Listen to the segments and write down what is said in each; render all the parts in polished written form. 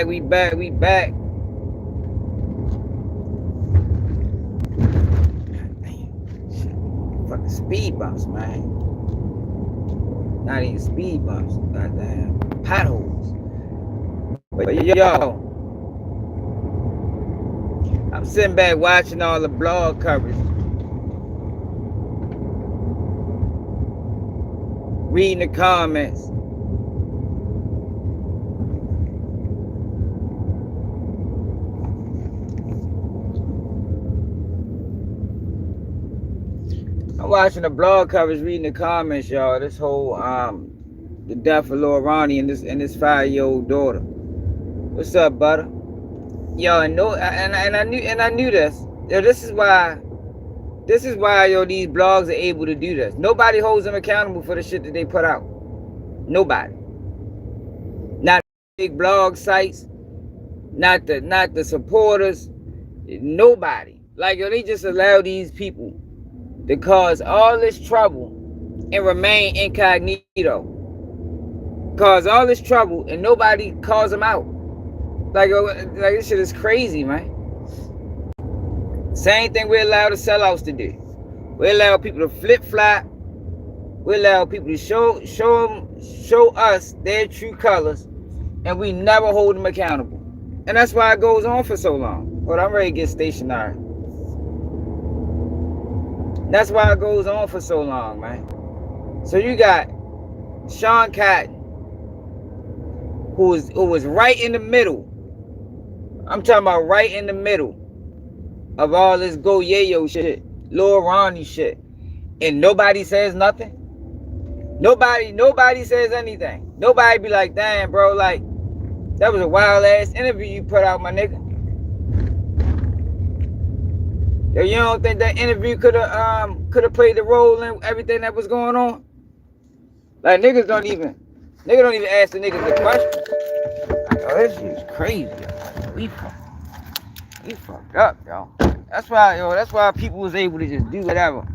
We back. Damn, shit. Fucking speed bumps, man. Not even speed bumps. Goddamn. Potholes. But yo, I'm sitting back watching all the blog coverage. Reading the comments. I'm watching the blog coverage, reading the comments, y'all. This whole the death of LIL RONNIE and this 5-year-old daughter. What's up, butter? Yo, and I knew this. Yo, this is why yo these blogs are able to do this. Nobody holds them accountable for the shit that they put out. Nobody. Not big blog sites, not the supporters, nobody. Like, yo, they just allow these people to cause all this trouble and remain incognito. Cause all this trouble and nobody calls them out. Like this shit is crazy, man. Same thing we allow the sellouts to do. We allow people to flip-flop. We allow people to show us their true colors, and we never hold them accountable. And that's why it goes on for so long. But I'm ready to get stationary. That's why it goes on for so long, man. So you got Sean Cotton, who was right in the middle. I'm talking about right in the middle of all this Go Yayo shit, LIL RONNIE shit, and nobody says nothing. Nobody says anything. Nobody be like, damn, bro, like that was a wild ass interview you put out, my nigga. Yo, you don't think that interview could have played the role in everything that was going on? Like niggas don't even ask the niggas the question. Like, oh, this shit's crazy. We fucked up, yo. That's why people was able to just do whatever.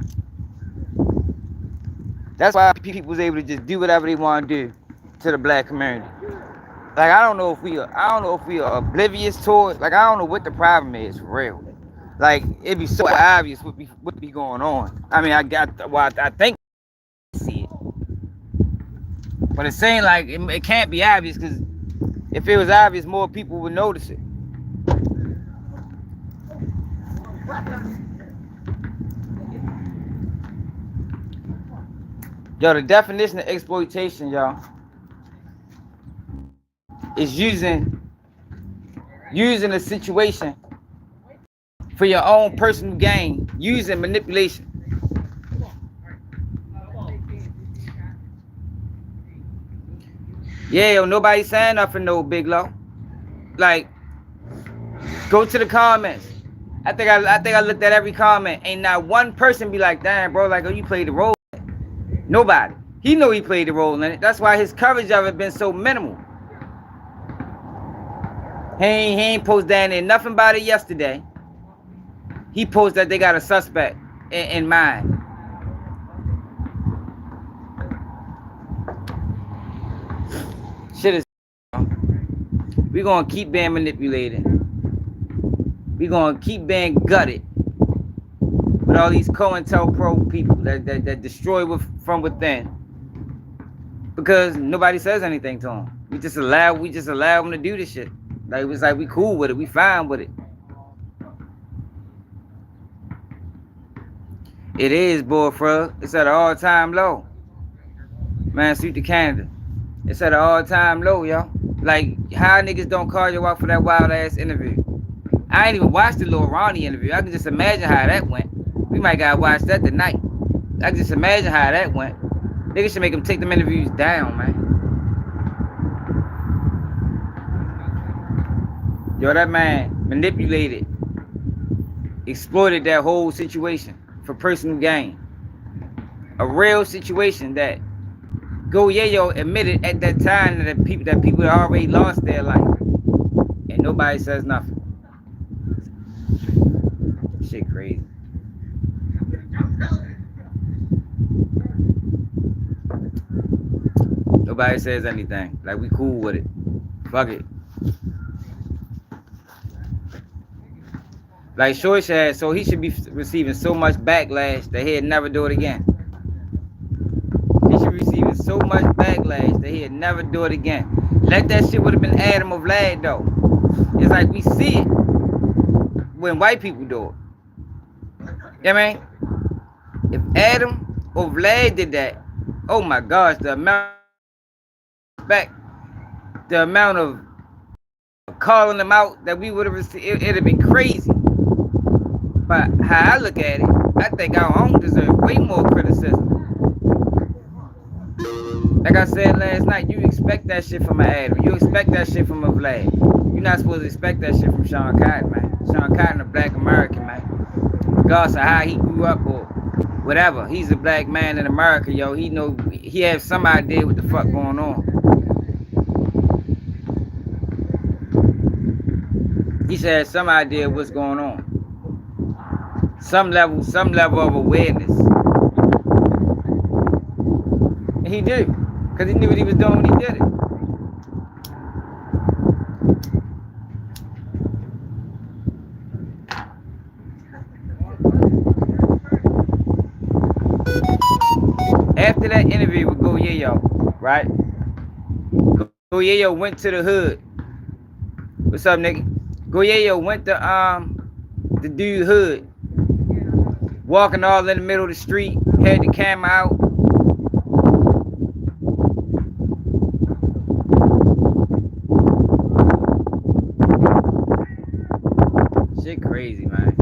That's why people was able to just do whatever they want to do to the black community. Like, I don't know if we are oblivious to it. Like, I don't know what the problem is for real. Like, it'd be so obvious what be going on. I mean, I think I see it, but it's saying like it can't be obvious, because if it was obvious, more people would notice it. Yo, the definition of exploitation, y'all, is using a situation for your own personal gain, using manipulation. Yeah, yo, nobody saying nothing, no, Big Low. Like, go to the comments. I think I looked at every comment. Ain't not one person be like, damn, bro, like, oh, you played the role. Nobody. He know he played the role in it. That's why his coverage of it been so minimal. He ain't post down there nothing about it yesterday. He posted that they got a suspect in mind. Shit is. We gonna keep being manipulated. We gonna keep being gutted with all these COINTELPRO people that destroy from within, because nobody says anything to them. We just allow them to do this shit. Like, it's like we cool with it. We fine with it. It is, bullfrog. It's at an all-time low. Man, suit to Canada. It's at an all-time low, y'all. Like, how niggas don't call you out for that wild-ass interview? I ain't even watched the LIL RONNIE interview. I can just imagine how that went. We might gotta watch that tonight. I can just imagine how that went. Niggas should make them take them interviews down, man. Yo, that man manipulated, exploited that whole situation for personal gain. A real situation that Go Yayo admitted at that time that people had already lost their life, and nobody says nothing. Shit crazy. Nobody says anything. Like, we cool with it. Fuck it. Like Short said, so he should be receiving so much backlash that he'd never do it again. He should be receiving so much backlash that he'd never do it again. Let that shit would have been Adam of Vlad though. It's like we see it when white people do it. You know what I mean? If Adam or Vlad did that, oh my gosh, the amount of respect, the amount of calling them out that we would have received, it'd have been crazy. But how I look at it, I think our own deserve way more criticism. Like I said last night, you expect that shit from an Adam. You expect that shit from a Vlad. You're not supposed to expect that shit from Sean Cotton, man. Sean Cotton, a black American, man. Regardless of how he grew up or whatever, he's a black man in America, yo. He has some idea what the fuck going on. He said some idea what's going on. Some level of awareness. And he did it. Because he knew what he was doing when he did it. After that interview with Go Yayo, right? Go Yayo went to the hood. What's up, nigga? Go Yayo went to the dude hood. Walking all in the middle of the street, had the camera out. Shit crazy, man.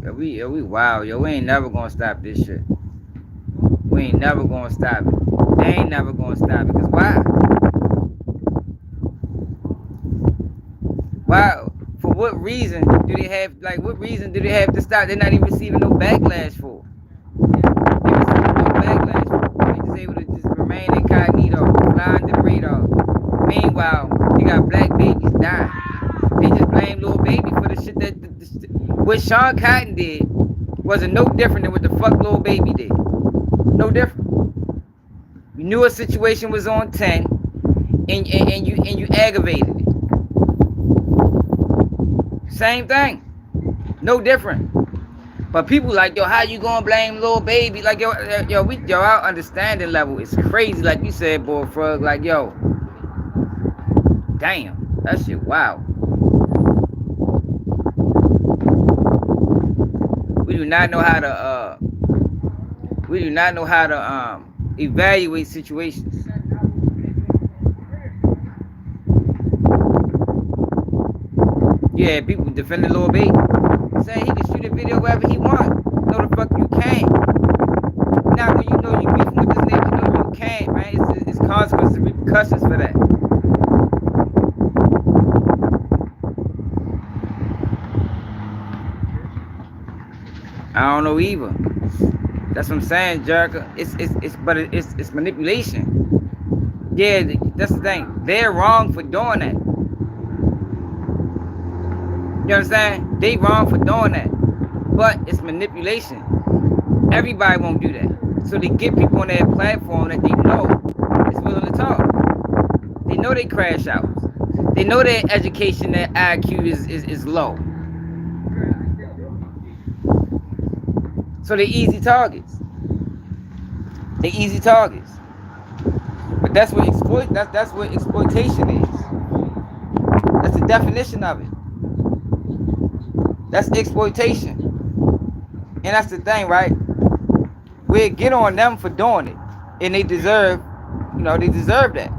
Yo, we wild. Yo, we ain't never gonna stop this shit. We ain't never gonna stop it. They ain't never gonna stop it. Cause why? Why? For what reason do they have, like, what reason do they have to stop? They're not even receiving no backlash for. They receiving no backlash for. They just able to just remain incognito, fly under the radar. Meanwhile, you got black babies dying. They just blame Lil Baby for the shit that what Sean Cotton did wasn't no different than what the fuck Lil Baby did. No different. You knew a situation was on 10 and you aggravated it. Same thing. No different. But people like, yo, how you gonna blame Lil Baby? Like, yo, our understanding level is crazy. Like you said, boy, Frog. Like, yo, damn, that shit wow. We do not know how to evaluate situations. Yeah, people defending Lil Baby, saying he can shoot a video wherever he wants. No, the fuck you can't. Now when you know you beefing with this nigga, you know you can't, man. It's consequences and repercussions for that. I don't know either. That's what I'm saying, Jericho. It's manipulation. Yeah, that's the thing. They're wrong for doing that. You understand? They wrong for doing that. But it's manipulation. Everybody won't do that. So they get people on their platform that they know is willing to talk. They know they crash out. They know their education, their IQ is low. So they're easy targets. They're easy targets. But that's what that's what exploitation is. That's the definition of it. That's exploitation. And that's the thing, right? We'll get on them for doing it. And they deserve, they deserve that.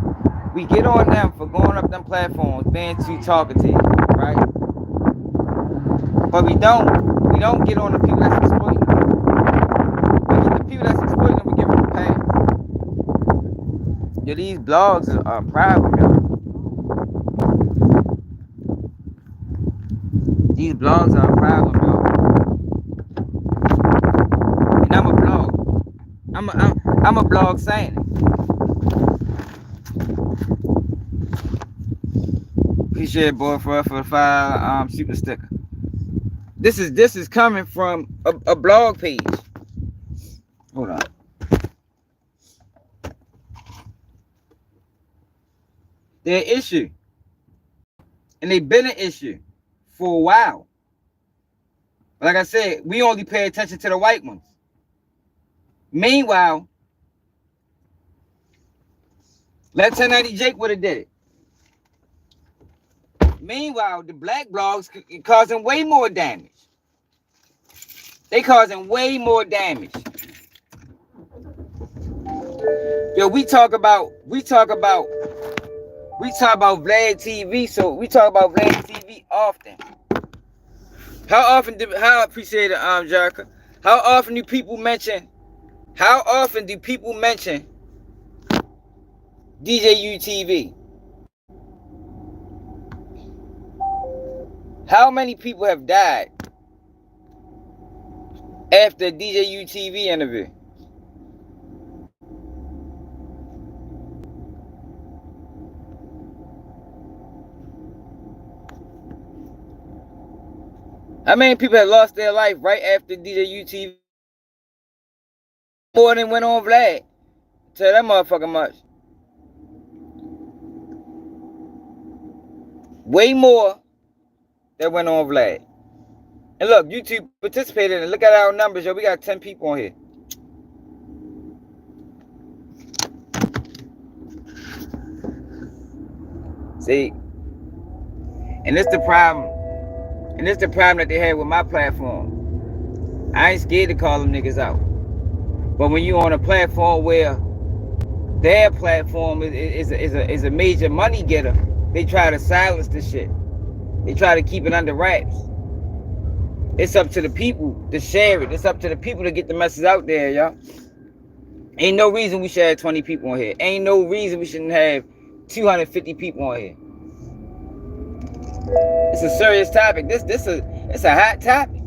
We get on them for going up them platforms, being too talkative, right? But we don't get on the people that's exploiting them. The people that's exploiting them, we give them a pay. Yeah, these blogs are a problem, yo. These blogs are a problem, yo. And I'm a blog. I'm a blog saying it. Appreciate it, boy, for the 5 super sticker. This is coming from a blog page. Hold on. They're an issue. And they've been an issue for a while. Like I said, we only pay attention to the white ones. Meanwhile, let 1090 Jake would have did it. Meanwhile, the black blogs causing way more damage. They causing way more damage. Yo, we talk about Vlad TV, so we talk about Vlad TV often. How I appreciate it, Jerica. How often do people mention DJU TV? How many people have died after a DJU TV interview? How many people have lost their life right after DJU TV? More than went on Vlad. Tell that motherfucker much. Way more than went on Vlad. And look, YouTube participated in it. Look at our numbers, yo. We got 10 people on here. See? And this the problem. And this the problem that they had with my platform. I ain't scared to call them niggas out. But when you on a platform where their platform is a major money getter, they try to silence the shit. They try to keep it under wraps. It's up to the people to share it. It's up to the people to get the message out there, y'all. Ain't no reason we should have 20 people on here. Ain't no reason we shouldn't have 250 people on here. It's a serious topic. It's a hot topic.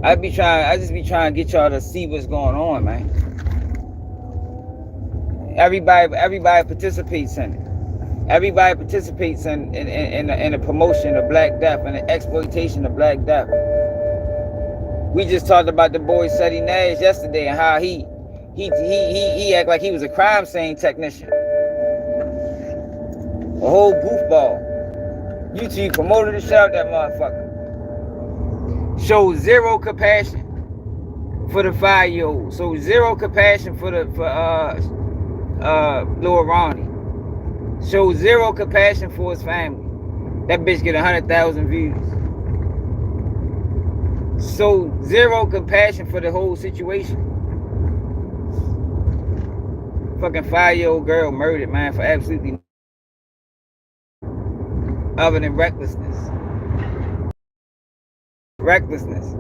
I just be trying to get y'all to see what's going on, man. Everybody participates in it. Everybody participates in the promotion of Black Death and the exploitation of Black Death. We just talked about the boy Seti Nash yesterday and how he act like he was a crime scene technician. A whole goofball. YouTube promoted the shit out that motherfucker. Showed zero compassion for the 5-year-old. So zero compassion for LIL Ronnie. Showed zero compassion for his family. That bitch get 100,000 views. So zero compassion for the whole situation. Fucking 5-year-old girl murdered, man, for absolutely other than recklessness. Recklessness.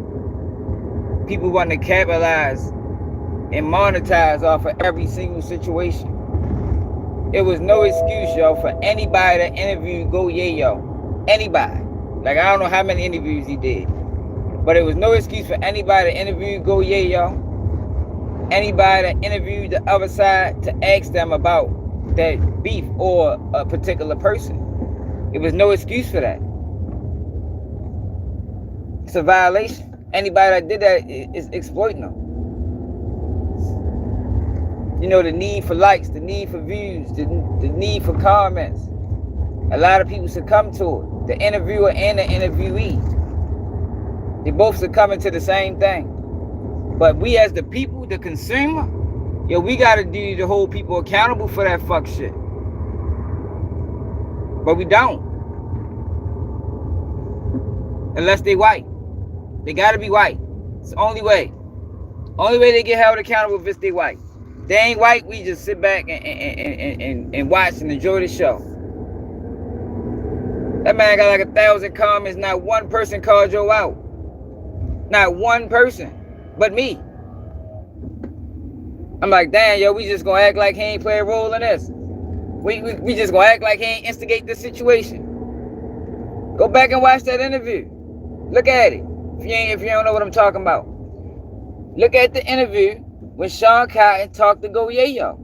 People want to capitalize and monetize off of every single situation. It was no excuse, yo, for anybody to interview Go Yayo. Anybody. Like, I don't know how many interviews he did. But it was no excuse for anybody to interview Go Yayo. Anybody that interviewed the other side to ask them about that beef or a particular person. It was no excuse for that. It's a violation. Anybody that did that is exploiting them. You know, the need for likes, the need for views, the need for comments. A lot of people succumb to it. The interviewer and the interviewee. They both succumbing to the same thing. But we as the people, the consumer, yo, we got to do to hold people accountable for that fuck shit. But we don't. Unless they white. They got to be white. It's the only way. Only way they get held accountable if they white. They ain't white, we just sit back and watch and enjoy the show. That man got like 1,000 comments. Not one person called Joe out. Not one person. But me. I'm like, damn, yo, we just gonna act like he ain't play a role in this. We just gonna act like he ain't instigate this situation. Go back and watch that interview. Look at it. If you don't know what I'm talking about. Look at the interview when Sean Cotton talked to Go Yayo.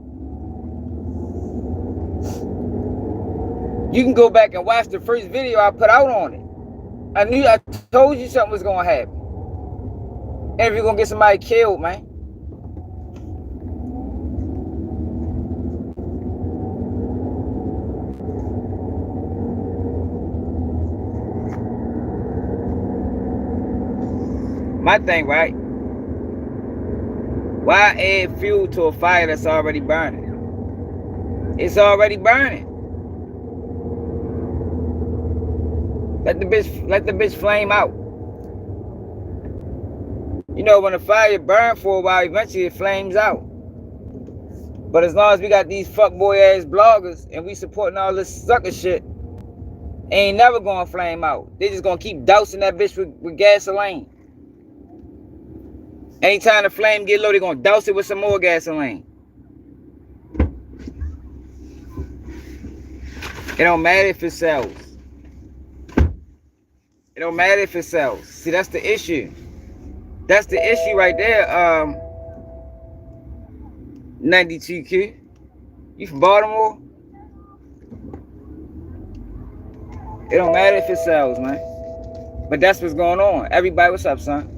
You can go back and watch the first video I put out on it. I told you something was gonna happen. And if you're gonna get somebody killed, man. My thing, right? Why add fuel to a fire that's already burning? It's already burning. Let the bitch flame out. You know, when a fire burns for a while, eventually it flames out. But as long as we got these fuckboy ass bloggers and we supporting all this sucker shit, ain't never gonna flame out. They just gonna keep dousing that bitch with gasoline. Anytime the flame get low, they gonna douse it with some more gasoline. It don't matter if it sells. It don't matter if it sells. See, that's the issue. That's the issue right there. 92Q. You from Baltimore? It don't matter if it sells, man. But that's what's going on. Everybody, what's up, son?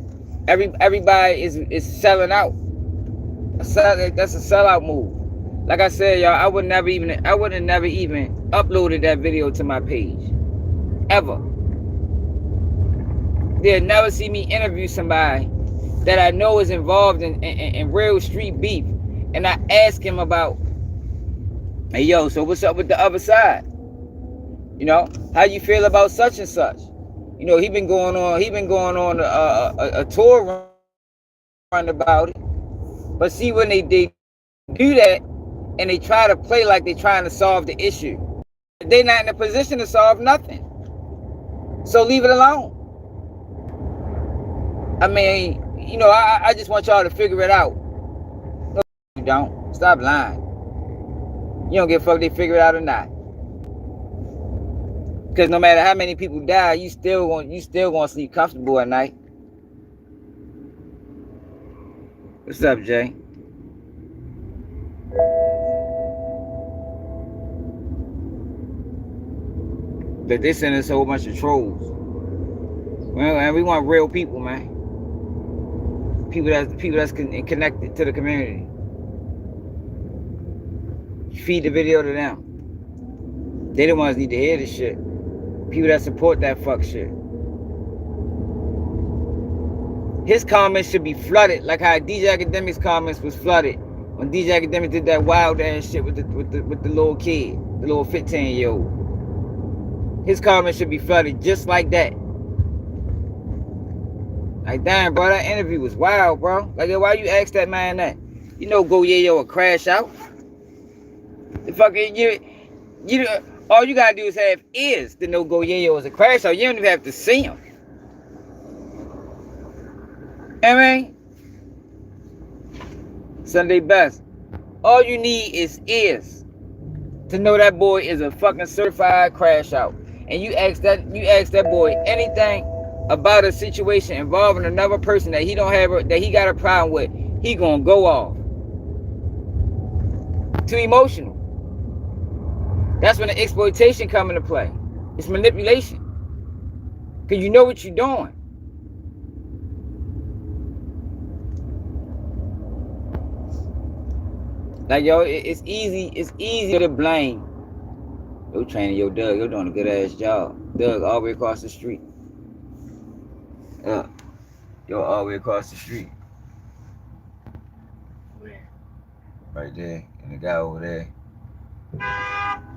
Everybody is selling out. That's a sellout move. Like I said, y'all, I would have never even uploaded that video to my page. Ever. They'll never see me interview somebody that I know is involved in real street beef. And I ask him about, hey, yo, so what's up with the other side? You know, how you feel about such and such? You know, he been going on a tour run about it. But see, when they do that and they try to play like they're trying to solve the issue, they're not in a position to solve nothing. So leave it alone. I mean, you know, I just want y'all to figure it out. No, you don't. Stop lying. You don't give a fuck if they figure it out or not. Because no matter how many people die, you still gonna sleep comfortable at night. What's up, Jay? But they send us a whole bunch of trolls. Well, and we want real people, man. People that's connected to the community. Feed the video to them. They the ones need to hear this shit. People that support that fuck shit. His comments should be flooded, like how DJ Academic's comments was flooded when DJ Academic did that wild ass shit with the little kid, the little 15-year-old. His comments should be flooded just like that. Like, damn, bro, that interview was wild, bro. Like, why you ask that man that? You know, Go Yayo will crash out. The fucking you all you gotta do is have ears to know Go Yayo is a crash out. You don't even have to see him. I mean, Sunday Best. All you need is ears to know that boy is a fucking certified crash out. And you ask that boy anything about a situation involving another person that he got a problem with, he gonna go off. Too emotional. That's when the exploitation come into play. It's manipulation. Cause you know what you're doing. Like, yo, it's easy to blame. Yo, training, yo, Doug, you're doing a good ass job. Doug, all the way across the street. Yo, all the way across the street. Where? Right there. And the guy over there.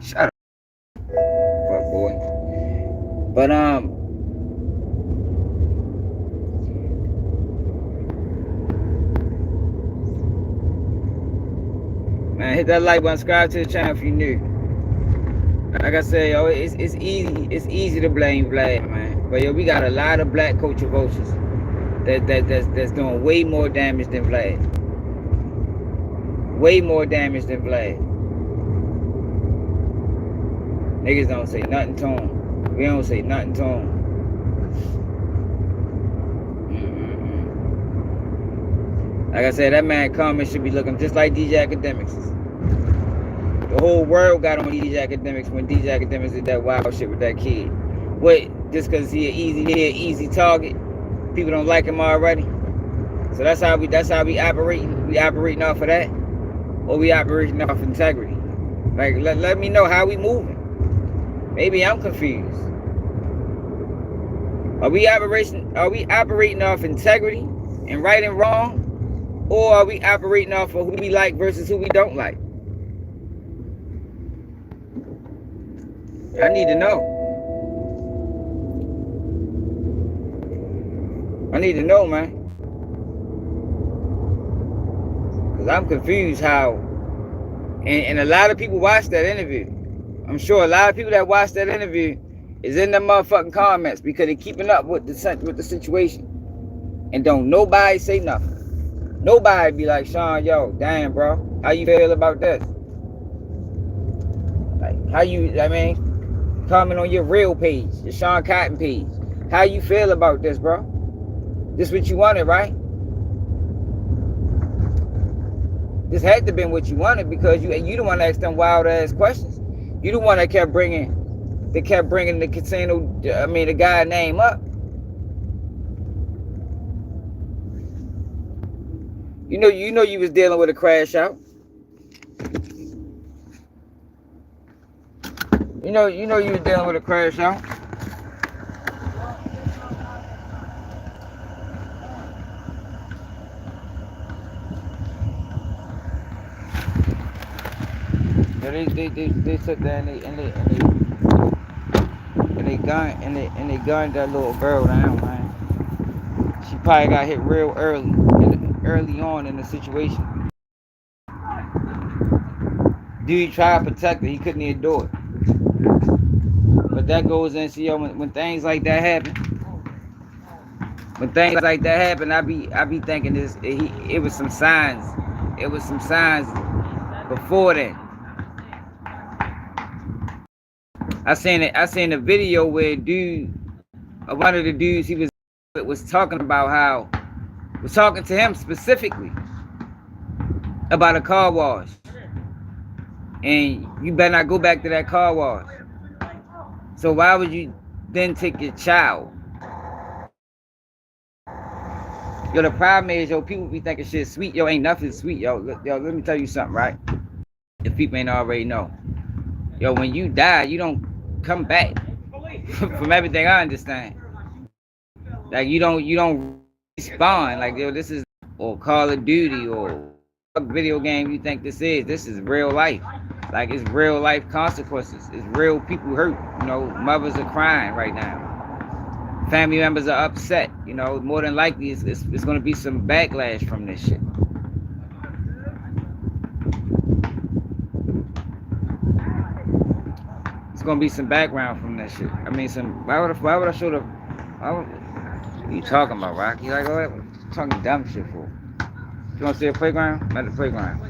Shut up. Fuck, boy. But, man, hit that like button, subscribe to the channel if you're new. Like I said, yo, it's easy to blame Vlad, man. But yo, we got a lot of black culture vultures that's doing way more damage than Vlad. Way more damage than Vlad. Niggas don't say nothing to him. We don't say nothing to him. Like I said, that man comment should be looking just like DJ Academics. The whole world got on DJ Academics when DJ Academics did that wild shit with that kid. What? Just because he an easy target? People don't like him already. So that's how we operating. We operating off of that, or we operating off integrity. Like, let me know how we moving. Maybe I'm confused. Are we operating off integrity and right and wrong? Or are we operating off of who we like versus who we don't like? I need to know. I need to know, man. Because I'm confused how. And a lot of people watch that interview. I'm sure a lot of people that watch that interview is in the motherfucking comments because they're keeping up with the situation. And don't nobody say nothing. Nobody be like, Sean, yo, damn, bro. How you feel about this? Like, how you, I mean, comment on your real page, your Sean Cotton page. How you feel about this, bro? This what you wanted, right? This had to have been what you wanted because you the one that asked them wild ass questions. You the one that kept bringing the casino, the guy name up. You know you was dealing with a crash out. You know you was dealing with a crash out. They sit there and they gunned that little girl down, man. She probably got hit real early on in the situation. Dude tried to protect her, he couldn't even do it. But that goes in, see, when things like that happen, I be thinking it was some signs. It was some signs before that. I seen a video where one of the dudes he was talking about was talking to him specifically about a car wash. And you better not go back to that car wash. So why would you then take your child? Yo, the problem is, people be thinking shit sweet. Yo, ain't nothing sweet, yo. Let me tell you something, right? If people ain't already know. Yo, when you die, you don't come back. From everything I understand. Like you don't respawn. Like, yo, this is or Call of Duty or what video game you think this is. This is real life. Like, it's real life consequences. It's real people hurt. Mothers are crying right now. Family members are upset. More than likely it's going to be some backlash from this shit. It's going to be some background from that shit. I mean, why would I show the... What are you talking about, Rocky? Like, what you talking dumb shit for? You want to see a playground? I'm at the playground.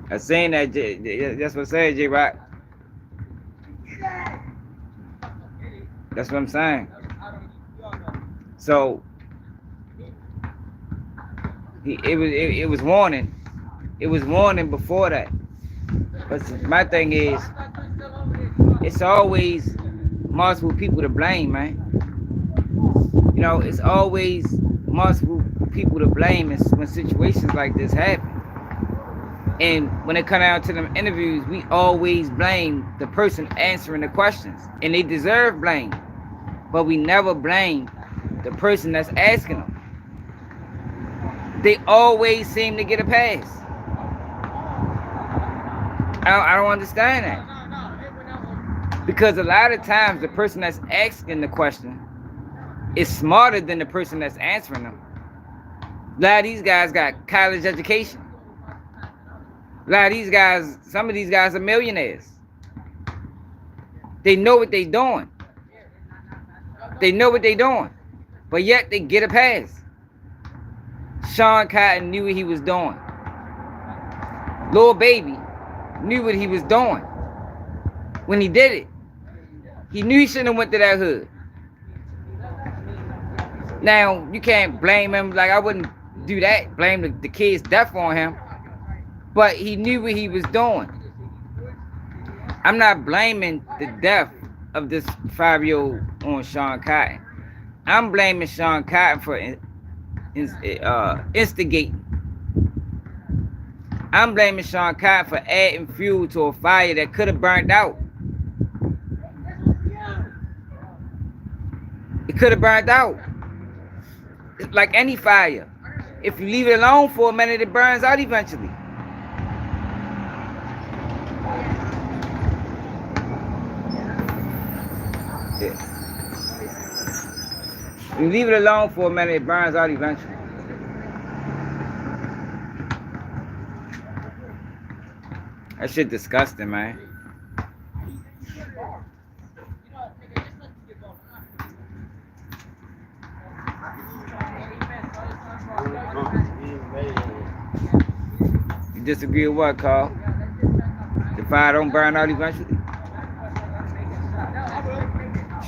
I seen that. That's what I said, J-Rock. That's what I'm saying. So it was warning. It was warning before that. But my thing is, it's always multiple people to blame, man. It's always multiple people to blame when situations like this happen. And when it comes down to them interviews, we always blame the person answering the questions. And they deserve blame. But we never blame the person that's asking them. They always seem to get a pass. I don't understand that. Because a lot of times the person that's asking the question is smarter than the person that's answering them. A lot of these guys got college education. A lot of these guys, some of these guys are millionaires. They know what they're doing. But yet they get a pass. Sean Cotton knew what he was doing. Lil Baby knew what he was doing when he did it. He knew he shouldn't have went to that hood. Now, you can't blame him. Like, I wouldn't do that. Blame the kid's death on him. But he knew what he was doing. I'm not blaming the death of this 5-year-old on Sean Cotton. I'm blaming Sean Cotton for instigating. I'm blaming Sean Cotton for adding fuel to a fire that could have burnt out. It could have burnt out. It's like any fire. If you leave it alone for a minute, it burns out eventually. Yeah. If you leave it alone for a minute, it burns out eventually. That shit disgusting, man. You disagree with what, Carl? The fire don't burn out eventually?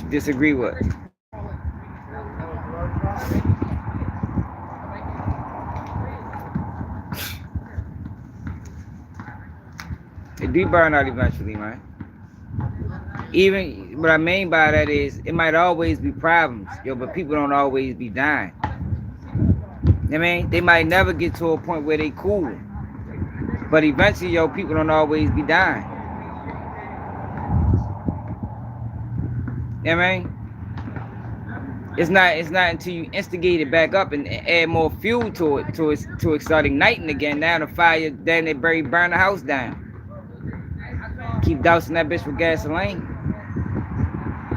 You disagree with? It do burn out eventually, man. Even what I mean by that is it might always be problems, yo, but people don't always be dying. I mean, they might never get to a point where they cool, but eventually, yo, people don't always be dying. You know what I mean? It's not until you instigate it back up and add more fuel to it to it start igniting again. Now the fire, then it burn the house down. Keep dousing that bitch with gasoline.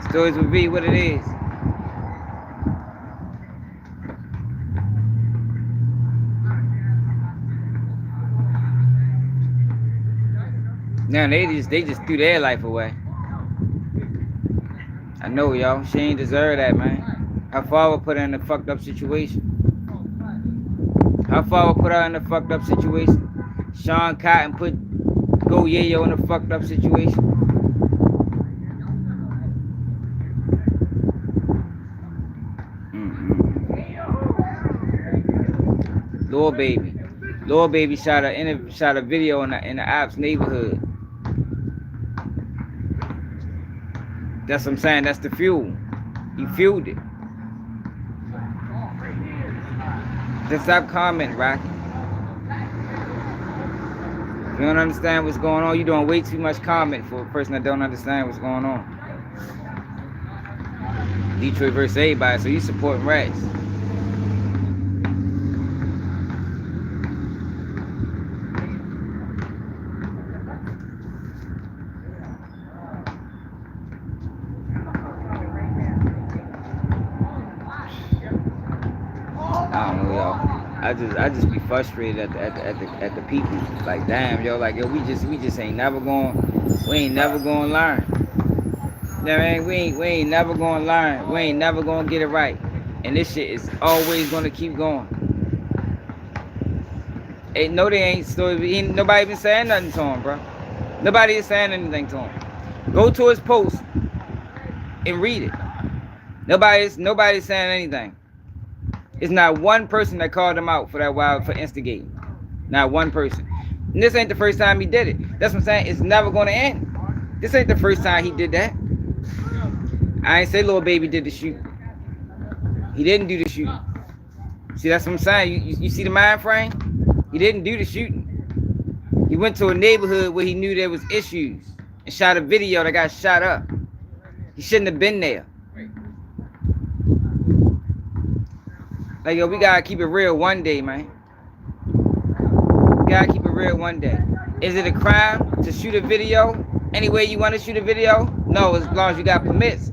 Stories will be what it is. Now they just threw their life away. I know, y'all. She ain't deserve that, man. Her father put her in a fucked up situation. Her father put her in a fucked up situation. Sean Cotton put Go Yayo in a fucked up situation. Lil Baby shot a video in the ops neighborhood. That's what I'm saying. That's the fuel. He fueled it. Just stop commenting, Rocky. If you don't understand what's going on, you're doing way too much comment for a person that don't understand what's going on. Detroit versus everybody, so you supporting rats. I don't know, y'all. I just be frustrated at the people. Like, damn, yo, like, yo, we just ain't never going, we ain't never going to learn. You know what I mean? We ain't never going to learn. We ain't never going to get it right. And this shit is always going to keep going. Ain't no, they ain't. So nobody even saying nothing to him, bro. Nobody is saying anything to him. Go to his post and read it. Nobody's saying anything. It's not one person that called him out for that for instigating. Not one person. And this ain't the first time he did it. That's what I'm saying. It's never going to end. This ain't the first time he did that. I ain't say Lil Baby did the shooting. He didn't do the shooting. See, that's what I'm saying. You see the mind frame? He didn't do the shooting. He went to a neighborhood where he knew there was issues and shot a video that got shot up. He shouldn't have been there. Like, yo, we gotta keep it real one day, man. We gotta keep it real one day. Is it a crime to shoot a video any way you want to shoot a video? No, as long as you got permits.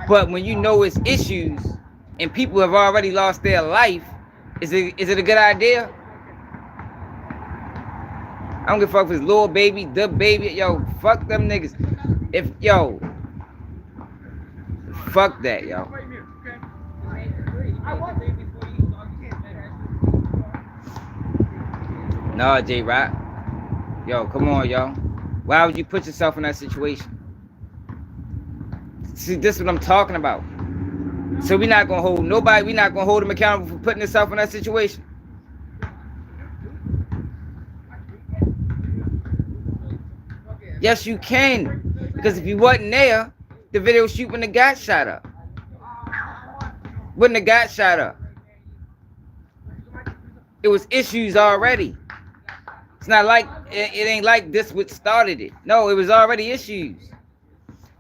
But when you know it's issues and people have already lost their life, is it a good idea? I don't give a fuck if it's Lil Baby, the baby, yo, fuck them niggas. Fuck that, yo. No, J-Rock. Yo, come on, yo. Why would you put yourself in that situation? See, this is what I'm talking about. So we're not gonna hold nobody, we're not gonna hold him accountable for putting himself in that situation. Yes, you can. Because if he wasn't there, the video shoot wouldn't have got shot up. Wouldn't have got shot up. It was issues already. It's not like it ain't like this what started it. No, it was already issues.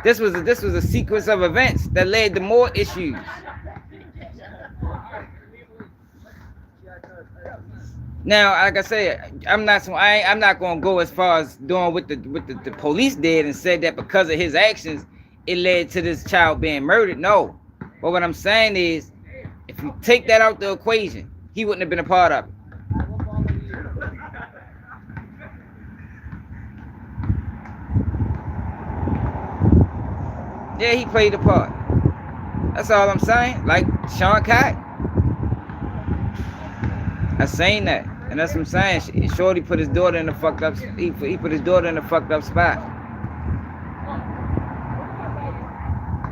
This was a sequence of events that led to more issues. Now, like I said, I'm not gonna go as far as doing what the police did and said that because of his actions, it led to this child being murdered. No, but what I'm saying is, if you take that out the equation, he wouldn't have been a part of it. Yeah, he played the part. That's all I'm saying. Like Sean Cotton. I seen that. And that's what I'm saying. Shorty put his daughter in the fucked up. He put his daughter in the fucked up spot.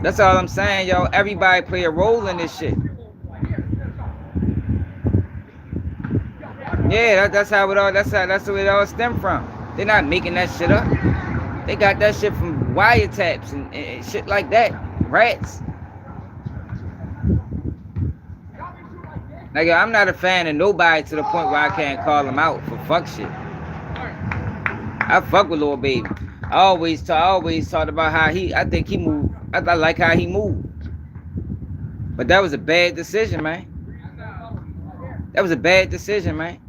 That's all I'm saying, yo. Everybody play a role in this shit. Yeah, that's how it all. That's where it all stemmed from. They're not making that shit up. They got that shit from wiretaps and shit like that. Rats. Like, I'm not a fan of nobody to the point where I can't call them out for fuck shit. I fuck with Lil Baby. I always talked about how I think he moved. I like how he moved. But that was a bad decision, man. That was a bad decision, man.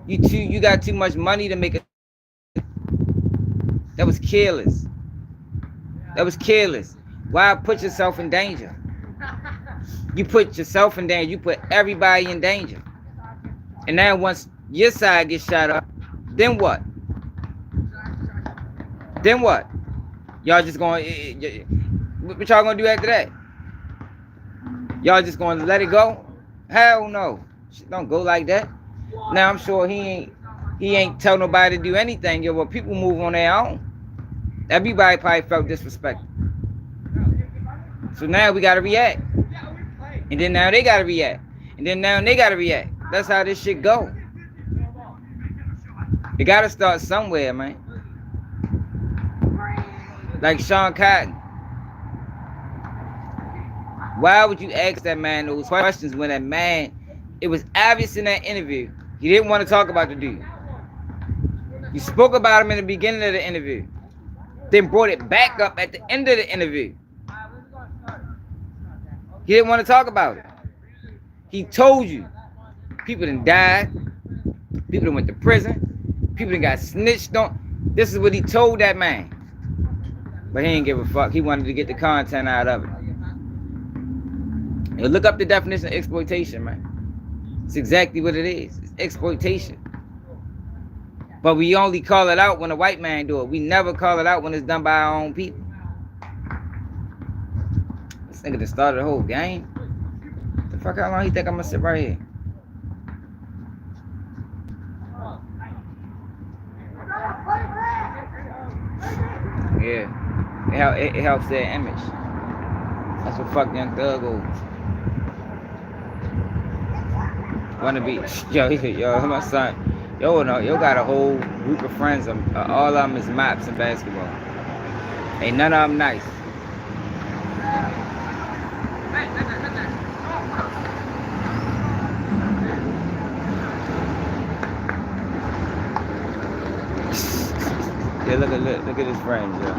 You got too much money to make it. That was careless. That was careless. Why put yourself in danger? You put yourself in danger. You put everybody in danger. And now once your side gets shot up, then what? Then what? Y'all just going, what y'all gonna do after that? Y'all just gonna let it go? Hell no. Shit don't go like that. Now I'm sure he ain't tell nobody to do anything. Yo, but people move on their own. Everybody probably felt disrespected. So now we gotta react. And then now they gotta react. And then now they gotta react. That's how this shit go. You gotta start somewhere, man. Like Sean Cotton. Why would you ask that man those questions when that man, it was obvious in that interview, he didn't want to talk about the dude. You spoke about him in the beginning of the interview. Then brought it back up at the end of the interview. He didn't want to talk about it. He told you. People done died. People done went to prison. People done got snitched on. This is what he told that man. But he didn't give a fuck. He wanted to get the content out of it. You look up the definition of exploitation, man. It's exactly what it is. It's exploitation. But we only call it out when a white man do it. We never call it out when it's done by our own people. This nigga that started the whole game. The fuck, how long you think I'm gonna sit right here? Yeah. It helps their image. That's what fuck Young Thug goes. Wanna be, yo, my son. Yo, no, yo got a whole group of friends. All of them is maps in basketball. Ain't none of them nice. Yeah, look at his friends, yo.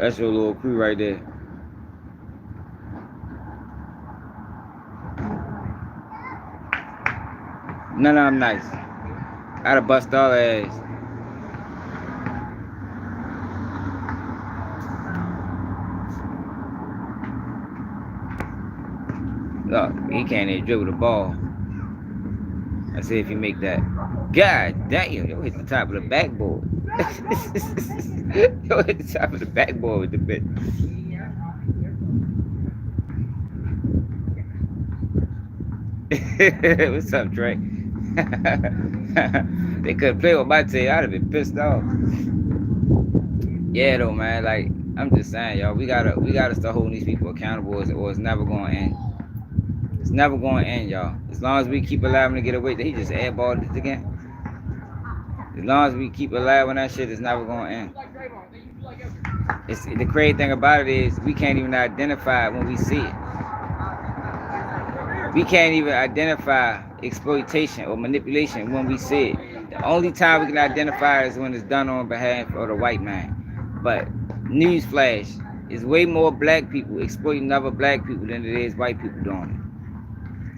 That's your little crew right there. None of them nice. I'd have bust all their ass. Look, he can't even dribble the ball. Let's see if he make that. God damn, yo hit the top of the backboard. Yo hit the top of the backboard with the bit. What's up, Trey? They couldn't play with my team. I'd have been pissed off. Yeah, though, man. Like, I'm just saying, y'all, we gotta start holding these people accountable, or it's never gonna end. It's never gonna end, y'all. As long as we keep allowing him to get away, he just airballed it again. As long as we keep alive on that shit, it's never gonna end. It's the crazy thing about it is we can't even identify it when we see it. We can't even identify exploitation or manipulation when we see it. The only time we can identify it is when it's done on behalf of the white man. But newsflash, is way more black people exploiting other black people than it is white people doing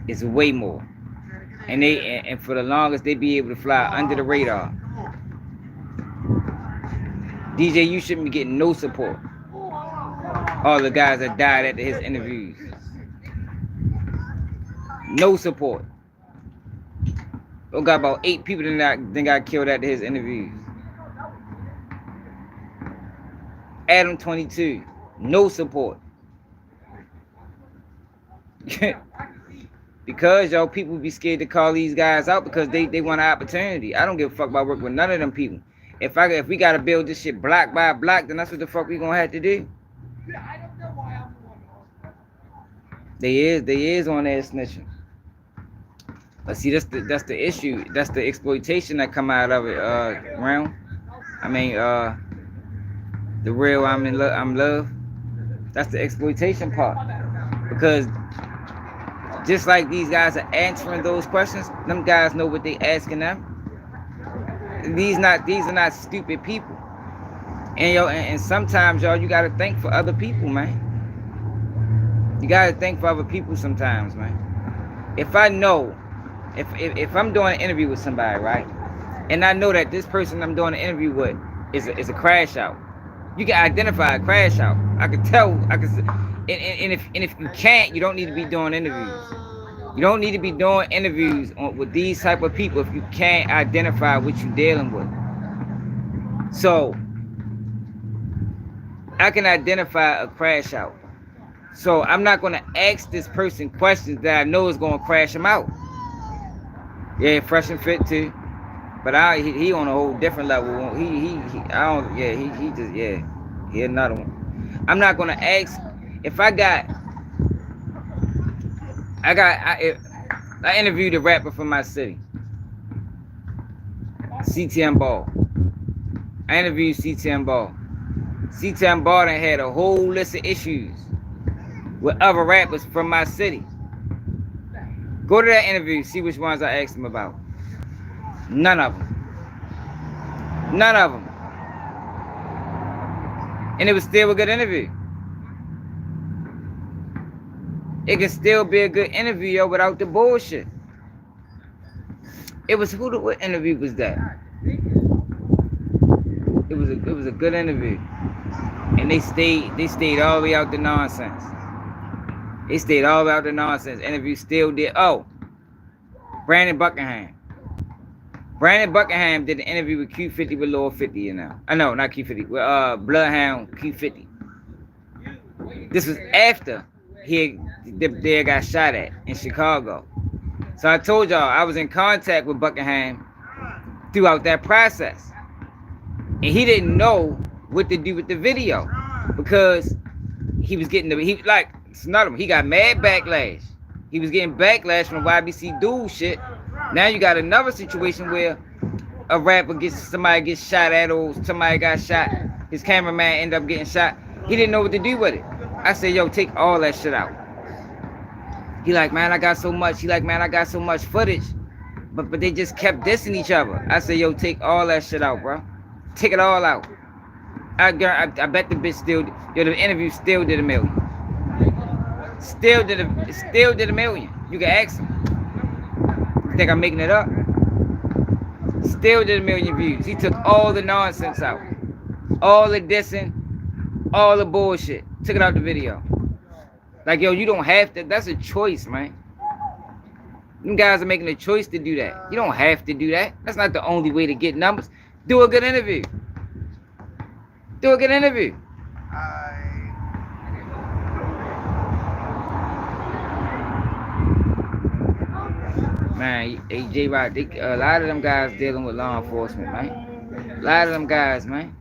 it. It's way more. And for the longest they be able to fly under the radar. DJ, you shouldn't be getting no support. All the guys that died after his interviews. No support. We got about 8 people that got killed after his interviews. Adam 22, no support. Because y'all people be scared to call these guys out because they want an opportunity. I don't give a fuck about working with none of them people. If we gotta build this shit block by block, then that's what the fuck we gonna have to do. They is on there snitching. But see, that's the issue. That's the exploitation that come out of it, realm. I mean, the real I'm love. That's the exploitation part. Because just like these guys are answering those questions, them guys know what they asking them. These are not stupid people. And sometimes y'all you gotta think for other people, man. You gotta think for other people sometimes, man. If I know, if I'm doing an interview with somebody, right, and I know that this person I'm doing an interview with is a crash out, you can identify a crash out. I can tell. And if you can't, you don't need to be doing interviews. You don't need to be doing interviews with these type of people if you can't identify what you're dealing with. So I can identify a crash out. So I'm not going to ask this person questions that I know is going to crash him out. Yeah, fresh and fit too. But he on a whole different level. He another one. I'm not going to ask if I interviewed a rapper from my city, CTM Ball. I interviewed CTM Ball. CTM Ball done had a whole list of issues with other rappers from my city. Go to that interview, see which ones I asked him about. None of them. None of them. And it was still a good interview. It can still be a good interview, yo, without the bullshit. It was what interview was that? It was a good interview. And they stayed all the way out the nonsense. They stayed all the way out the nonsense. Interview still did. Oh, Brandon Buckingham. Brandon Buckingham did an interview with Q50 with Lord 50, you know. I know, not Q50, with Bloodhound Q50. This was after he got shot at in Chicago. So I told y'all I was in contact with Buckingham throughout that process. And he didn't know what to do with the video because he was getting he got mad backlash. He was getting backlash from YBC dude shit. Now you got another situation where a rapper somebody gets shot at or somebody got shot. His cameraman ended up getting shot. He didn't know what to do with it. I said, yo, take all that shit out. He like, man, I got so much. He like, man, I got so much footage. But they just kept dissing each other. I said, yo, take all that shit out, bro. Take it all out. I bet the bitch the interview still did $1 million. Still did $1 million. You can ask him. You think I'm making it up? Still did $1 million views. He took all the nonsense out. All the dissing. All the bullshit. Took it out the video. Like, yo, you don't have to. That's a choice, man. Them guys are making a choice to do that. You don't have to do that. That's not the only way to get numbers. Do a good interview. Do a good interview. Man, AJ Rock, a lot of them guys dealing with law enforcement, man. A lot of them guys, man.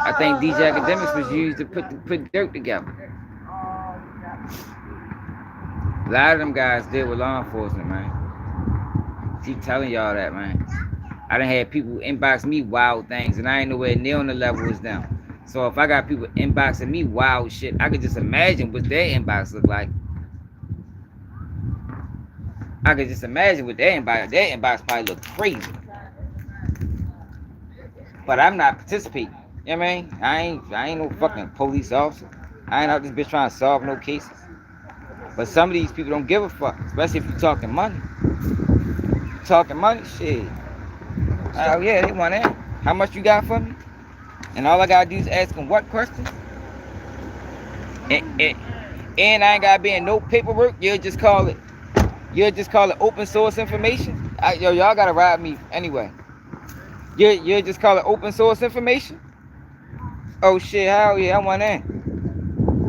I think DJ Academics was used to put dirt together. A lot of them guys deal with law enforcement, man. Keep telling y'all that, man. I done had people inbox me wild things, and I ain't nowhere near on the level as them. So if I got people inboxing me wild shit, I could just imagine what their inbox look like. I could just imagine what their inbox. Their inbox probably look crazy. But I'm not participating. You know what I mean? I ain't no fucking police officer. I ain't out this bitch trying to solve no cases. But some of these people don't give a fuck, especially if you talking money. Talking money, shit. Oh yeah, they want that. How much you got for me? And all I gotta do is ask them what questions. And I ain't gotta be in no paperwork. You'll just call it open source information. Yo, y'all gotta ride me anyway. You'll just call it open source information. Oh shit, hell yeah, I want that.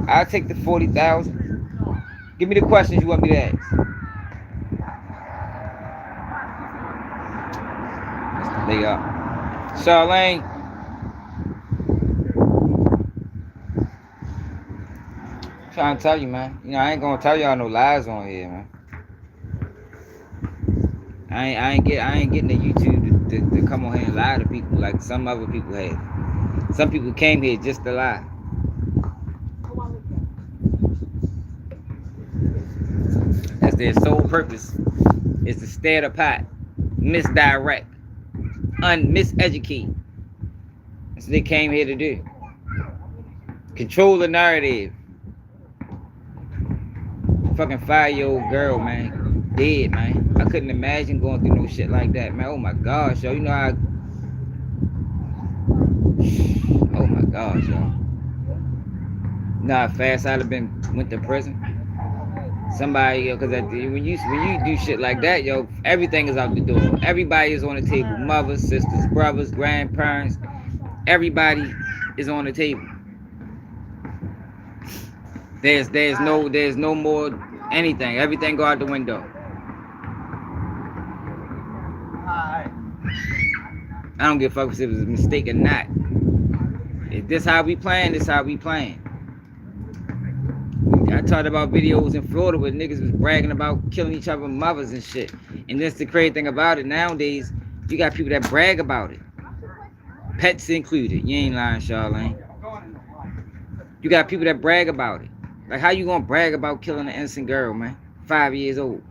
I'll take the 40,000. Give me the questions you want me to ask. That's the lay up. Charlene. I'm trying to tell you, man. You know, I ain't gonna tell y'all no lies on here, man. I ain't getting the YouTube to come on here and lie to people like some other people have. Some people came here just to lie. That's their sole purpose, is to stir the pot, misdirect, miseducate. That's what they came here to do. Control the narrative. Fucking 5-year-old girl, man. Dead, man. I couldn't imagine going through no shit like that, man. Oh my gosh, yo. You know how... Oh my gosh, yo. You know how fast I'd have went to prison? Somebody, yo, because when you do shit like that, yo, everything is out the door. Everybody is on the table. Mothers, sisters, brothers, grandparents. Everybody is on the table. There's no more anything. Everything go out the window. I don't give a fuck if it was a mistake or not. If this how we playing, this how we playing. I talked about videos in Florida where niggas was bragging about killing each other's mothers and shit. And that's the crazy thing about it. Nowadays, you got people that brag about it. Pets included. You ain't lying, Charlene. You got people that brag about it. Like, how you gonna brag about killing an innocent girl, man? 5 years old.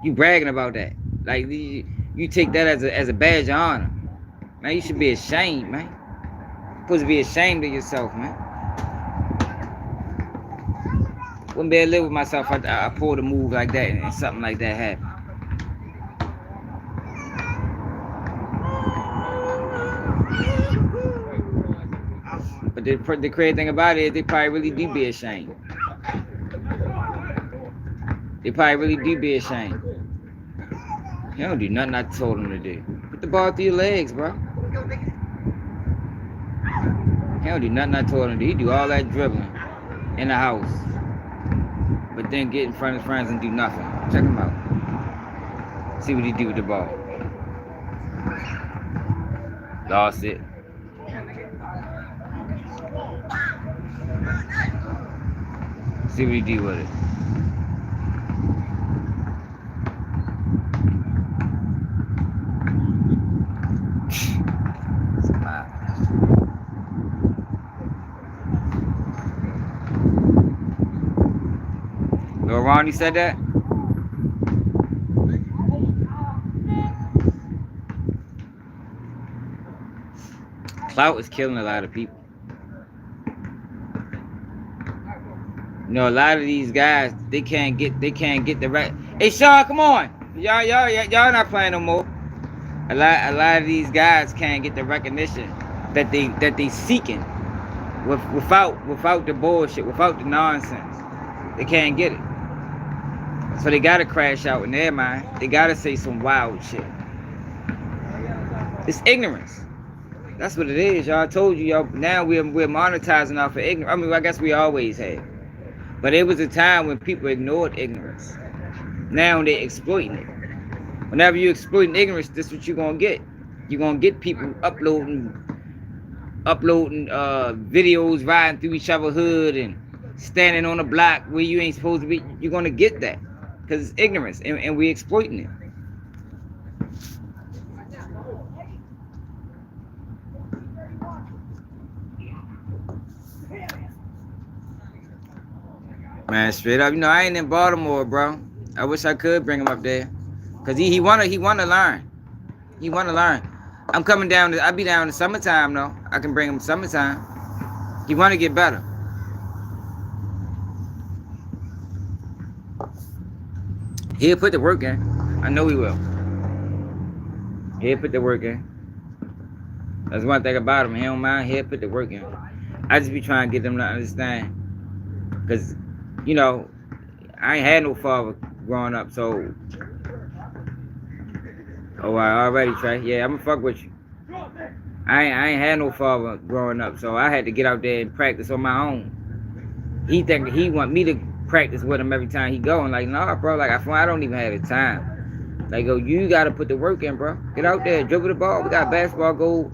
You bragging about that. Like, you take that as a badge of honor. Man, you should be ashamed, man. You're supposed to be ashamed of yourself, man. Wouldn't be able to live with myself if I pulled a move like that and something like that happened. But the crazy thing about it is they probably really do be ashamed. They probably really do be ashamed. He don't do nothing I told him to do. Put the ball through your legs, bro. He don't do nothing I told him to do. He do all that dribbling in the house. But then get in front of his friends and do nothing. Check him out. See what he do with the ball. Lost it. See what he do with it. LIL RONNIE said that? Clout is killing a lot of people. You know, a lot of these guys, they can't get the right. Hey Sean, come on. Y'all not playing no more. A lot of these guys can't get the recognition that they seeking without the bullshit, without the nonsense. They can't get it. So they gotta crash out in their mind. They gotta say some wild shit. It's ignorance. That's what it is, y'all. I told you, y'all. Now we're monetizing off of ignorance. I mean, I guess we always have. But it was a time when people ignored ignorance. Now they're exploiting it. Whenever you're exploiting ignorance, this is what you're gonna get. You're gonna get people uploading videos riding through each other's hood and standing on a block where you ain't supposed to be. You're gonna get that because it's ignorance, and we're exploiting it. Man, straight up. You know, I ain't in Baltimore, bro. I wish I could bring him up there. Cause he wanna learn. He wanna learn. I'm coming down I be down in the summertime though. I can bring him summertime. He wanna get better. He'll put the work in. I know he will. He'll put the work in. That's one thing about him. He don't mind. He'll put the work in. I just be trying to get them to understand. Cause, you know, I ain't had no father growing up, so. Oh, I already Trey. Yeah, I'ma fuck with you. I ain't had no father growing up, so I had to get out there and practice on my own. He think he want me to practice with him every time he go, and like, nah, bro, like I don't even have the time. Like, yo, you gotta put the work in, bro. Get out there, dribble the ball. We got basketball goal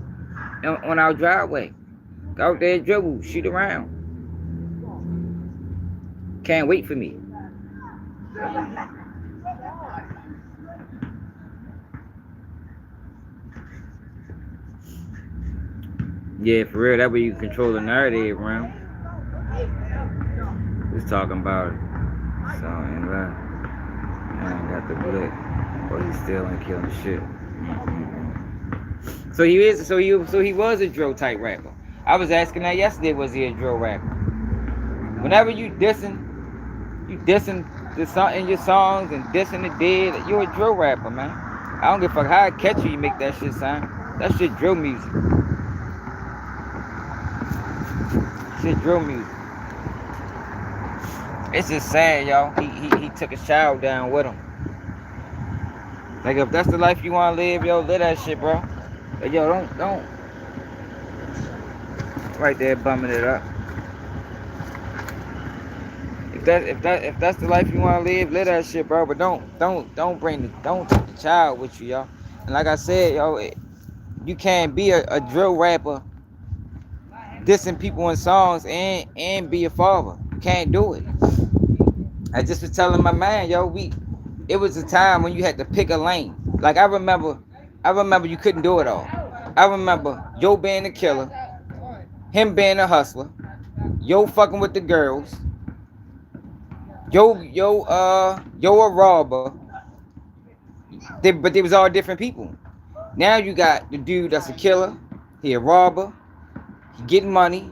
on our driveway. Go out there, dribble, shoot around. Can't wait for me. Yeah, for real, that way you can control the narrative around. Just talking about it. So, and I ain't got the blick, but he's still ain't killing shit. So he was a drill type rapper. I was asking that yesterday, was he a drill rapper? Whenever you dissing the song in your songs and dissing the dead, you're a drill rapper, man. I don't give a fuck how catchy you make that shit sound. That shit drill music. Shit drill music. It's just sad, y'all. He took a child down with him. Like, if that's the life you want to live, yo, live that shit, bro. But yo, don't. Right there, bumming it up. If that's the life you want to live that shit, bro. But don't take the child with you, y'all. And like I said, yo, you can't be a drill rapper dissing people in songs and be a father. You can't do it. I just was telling my man, yo, it was a time when you had to pick a lane. Like I remember you couldn't do it all. I remember yo being a killer, him being a hustler, yo fucking with the girls, yo a robber. But they was all different people. Now you got the dude that's a killer, he a robber, he getting money,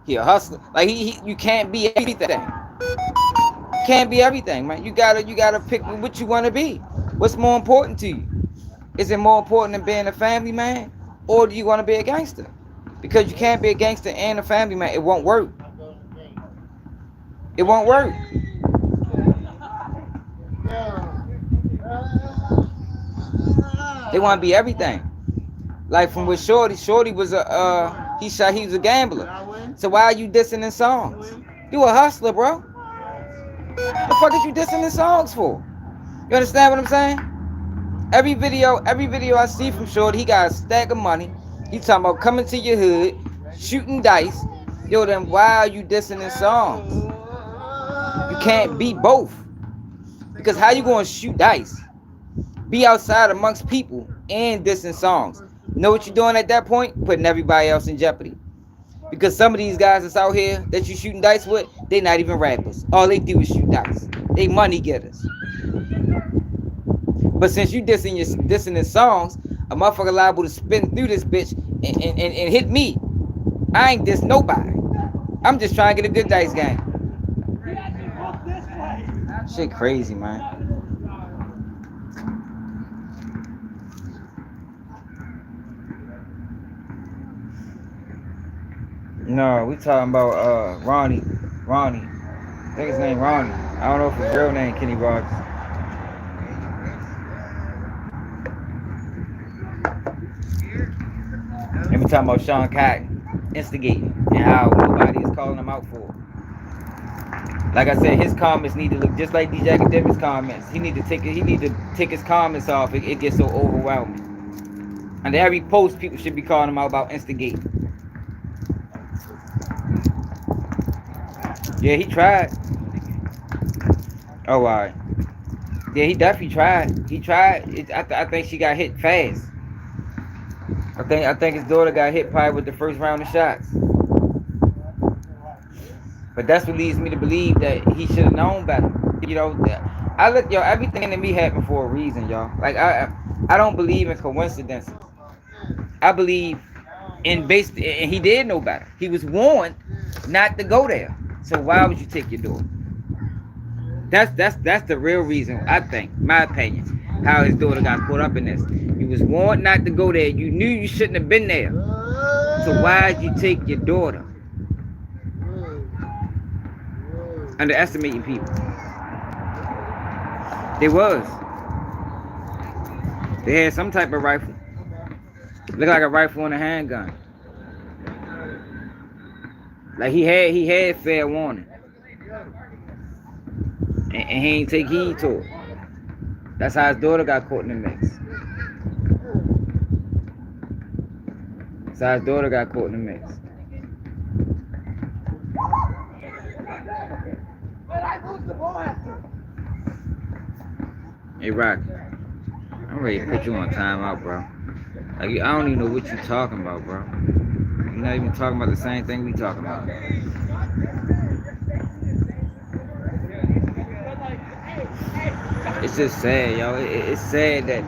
he a hustler. Like you can't be everything. You can't be everything, man. You gotta pick what you want to be. What's more important to you? Is it more important than being a family man, or do you want to be a gangster? Because you can't be a gangster and a family man. It won't work. It won't work. They want to be everything. Like from with Shorty was he was a gambler. So why are you dissing in songs? You a hustler, bro. The fuck are you dissing in songs for? You understand what I'm saying? Every video I see from Shorty, he got a stack of money. He talking about coming to your hood, shooting dice. Yo, then why are you dissing in songs? You can't be both. Because how you gonna shoot dice? Be outside amongst people and dissing songs. Know what you're doing at that point? Putting everybody else in jeopardy. Because some of these guys that's out here that you shooting dice with, they not even rappers. All they do is shoot dice. They money getters. But since you dissing in songs, a motherfucker liable to spin through this bitch and hit me. I ain't diss nobody. I'm just trying to get a good dice game. Shit crazy, man. No, we talking about Ronnie. I think his name Ronnie. I don't know if his real name Kenny Rogers. And we talking about Sean Cotton, Instigating, and how nobody is calling him out for it. Like I said, his comments need to look just like DJ Academic's comments. He need to take his comments off. It gets so overwhelming. And every post, people should be calling him out about Instigating. Yeah, he tried. Oh, all right. Yeah, he definitely tried. He tried. I think she got hit fast. I think his daughter got hit probably with the first round of shots. But that's what leads me to believe that he should have known better. You know, I look, yo, everything to me happened for a reason, y'all. Like I don't believe in coincidences. I believe in based, and he did know better. He was warned not to go there. So why would you take your daughter? That's the real reason, I think, my opinion, how his daughter got caught up in this. You was warned not to go there. You knew you shouldn't have been there. So why'd you take your daughter? Underestimating people. They was. They had some type of rifle. Looked like a rifle and a handgun. Like he had fair warning. And he ain't take heed to it. That's how his daughter got caught in the mix. That's how his daughter got caught in the mix. Hey, Rock, I'm ready to put you on timeout, bro. Like, I don't even know what you talking about, bro. You're not even talking about the same thing we talking about. It's just sad, yo. It's sad that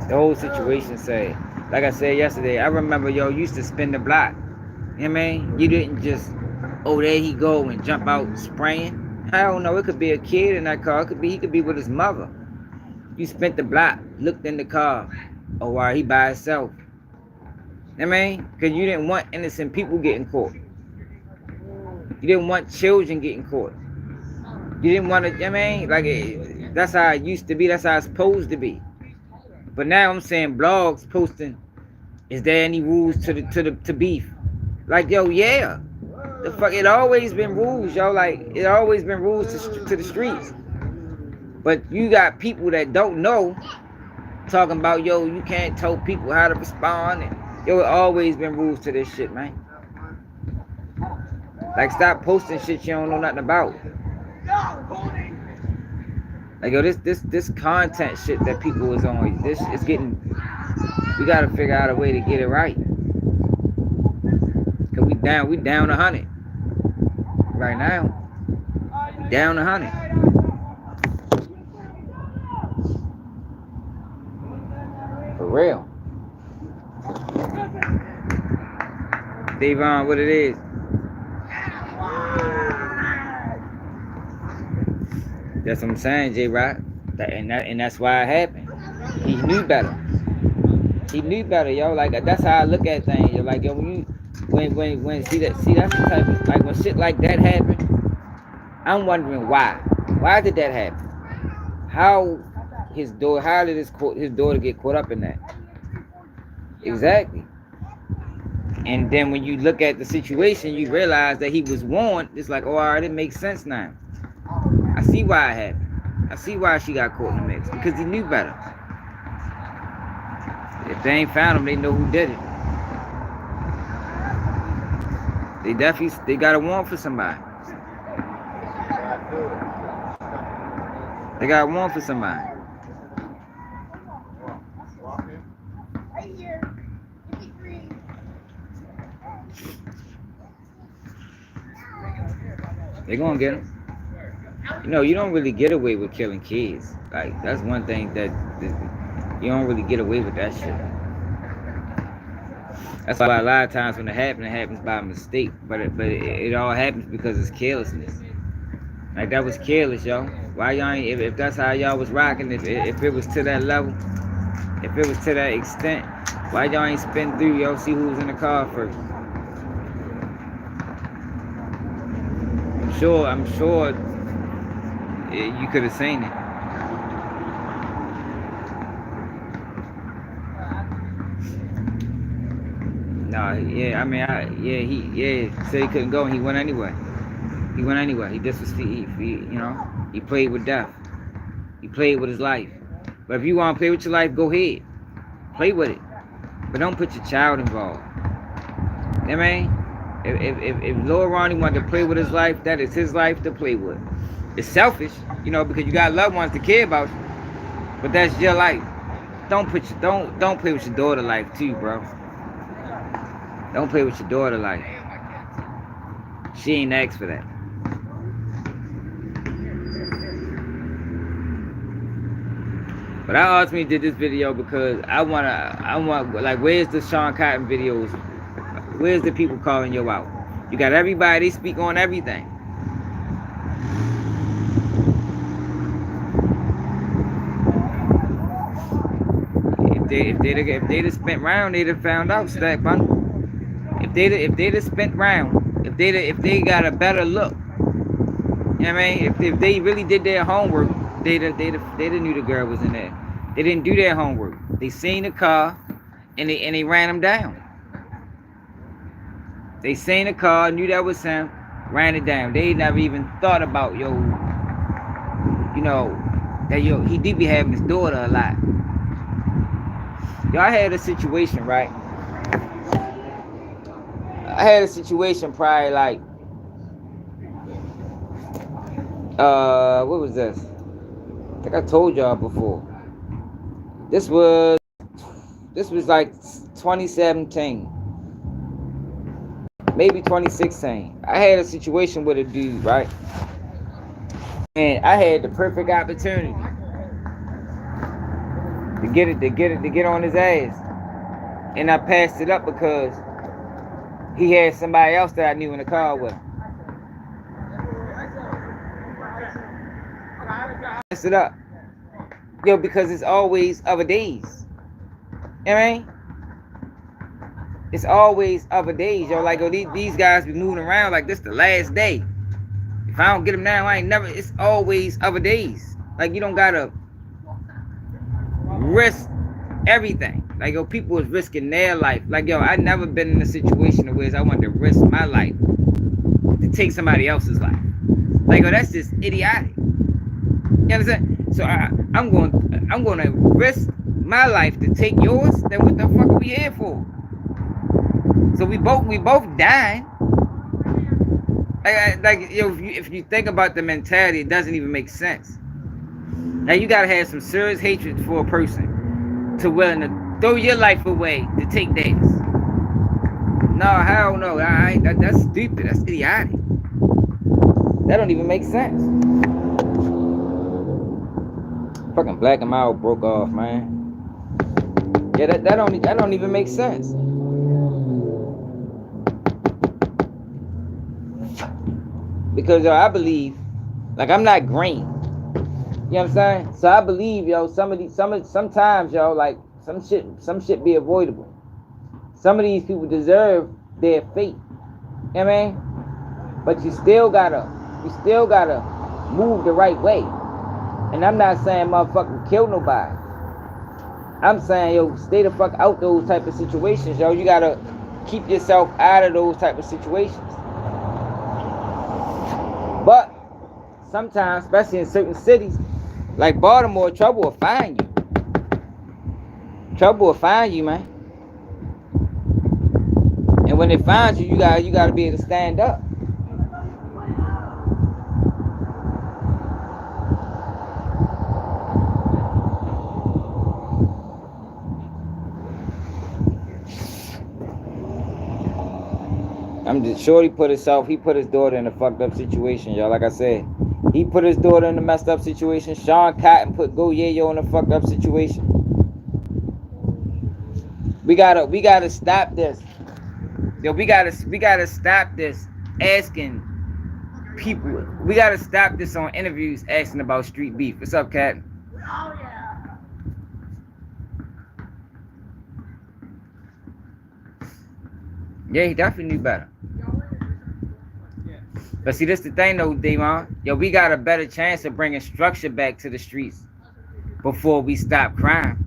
the whole situation sad. Like I said yesterday, I remember, yo, used to spin the block. You know what I mean? You didn't just, oh, there he go and jump out spraying. I don't know. It could be a kid in that car. He could be with his mother. You spent the block, looked in the car. Oh, wow, he by himself. You know what I mean? Because you didn't want innocent people getting caught. You didn't want children getting caught. You didn't want to, you know what I mean? Like, that's how it used to be. That's how it's supposed to be. But now I'm saying blogs posting, is there any rules to beef? Like, yo, yeah. The fuck, it always been rules, yo. Like, it always been rules to the streets. But you got people that don't know talking about, yo, you can't tell people how to respond. And, yo, it always been rules to this shit, man. Like, stop posting shit you don't know nothing about. Like, yo, this content shit that people is on, this is getting, we gotta figure out a way to get it right. Cause we down 100 right now. We down 100. For real. Devon, what it is? That's what I'm saying, J-Rock. And that's why it happened. He knew better. He knew better, yo. Like, that's how I look at things. Yo, like, yo, when see that's the type of, like, when shit like that happen, I'm wondering why. Why did that happen? How did his daughter get caught up in that? Exactly. And then when you look at the situation, you realize that he was warned. It's like, oh, all right, it makes sense now. I see why it happened. I see why she got caught in the mix. Because he knew better. If they ain't found him, they know who did it. They got a warrant for somebody. They got a warrant for somebody. They gonna get him. You know, you don't really get away with killing kids. Like, that's one thing that you don't really get away with that shit. That's why a lot of times when it happens by mistake. But it all happens because it's carelessness. Like, that was careless, yo. Why y'all ain't, if that's how y'all was rocking, if it was to that level, if it was to that extent, why y'all ain't spin through, yo, see who was in the car first? I'm sure you could have seen it. No, yeah, I mean, he said he couldn't go, and he went anyway. He went anyway. He he played with death. He played with his life. But if you want to play with your life, go ahead, play with it, but don't put your child involved. You know what I mean? If Lil Ronnie wanted to play with his life, that is his life to play with. It's selfish, because you got loved ones to care about you. But that's your life. Don't play with your daughter's life too, bro. Don't play with your daughter's life. She ain't asked for that. But I ultimately did this video because I want, like, where's the Sean Cotton videos? Where's the people calling you out? You got everybody, they speak on everything. If they'd have spent round, they'd have found out, Stack Bundle. If they'd have spent round, if they got a better look, you know what I mean? If they really did their homework, they'd knew the girl was in there. They didn't do their homework. They seen the car and they ran him down. They seen the car, knew that was him, ran it down. They never even thought about, you know, that he did be having his daughter a lot. I had a situation, right? I had a situation probably like, what was this? I think I told y'all before. This was like 2017. Maybe 2016. I had a situation with a dude, right? And I had the perfect opportunity to get on his ass. And I passed it up because he had somebody else that I knew in the car with him. Passed it up. Yo, because it's always other days. You know what I mean? It's always other days, yo. Like, yo, these guys be moving around like this the last day. If I don't get them now, I ain't never. It's always other days. Like, you don't gotta risk everything. Like, yo, people is risking their life. Like, yo, I never been in a situation where I wanted to risk my life to take somebody else's life. Like, yo, that's just idiotic. You understand? So I'm going to risk my life to take yours. Then what the fuck are we here for? So we both dying. Like, yo, if you think about the mentality, it doesn't even make sense. Now you gotta have some serious hatred for a person to willing to throw your life away to take theirs. No, hell no. That's stupid. That's idiotic. That don't even make sense. Fucking Black and Mild broke off, man. Yeah, that don't even make sense. Because, yo, I believe, like, I'm not green. You know what I'm saying? So I believe, yo, sometimes, yo, like, some shit be avoidable. Some of these people deserve their fate. You know what I mean? But you still gotta move the right way. And I'm not saying motherfucking kill nobody. I'm saying, yo, stay the fuck out those type of situations, yo. You gotta keep yourself out of those type of situations. But sometimes, especially in certain cities, like Baltimore, trouble will find you. Trouble will find you, man. And when they find you, you gotta be able to stand up. I'm just sure he put his daughter in a fucked up situation, y'all. Like I said, he put his daughter in a messed up situation. Sean Cotton put Go Yayo in a fucked up situation. We gotta stop this. Yo, we gotta stop this asking people. We gotta stop this on interviews asking about street beef. What's up, Cat? Oh yeah. Yeah, he definitely knew better. But see, this the thing though, Damon. Yo, we got a better chance of bringing structure back to the streets before we stop crime.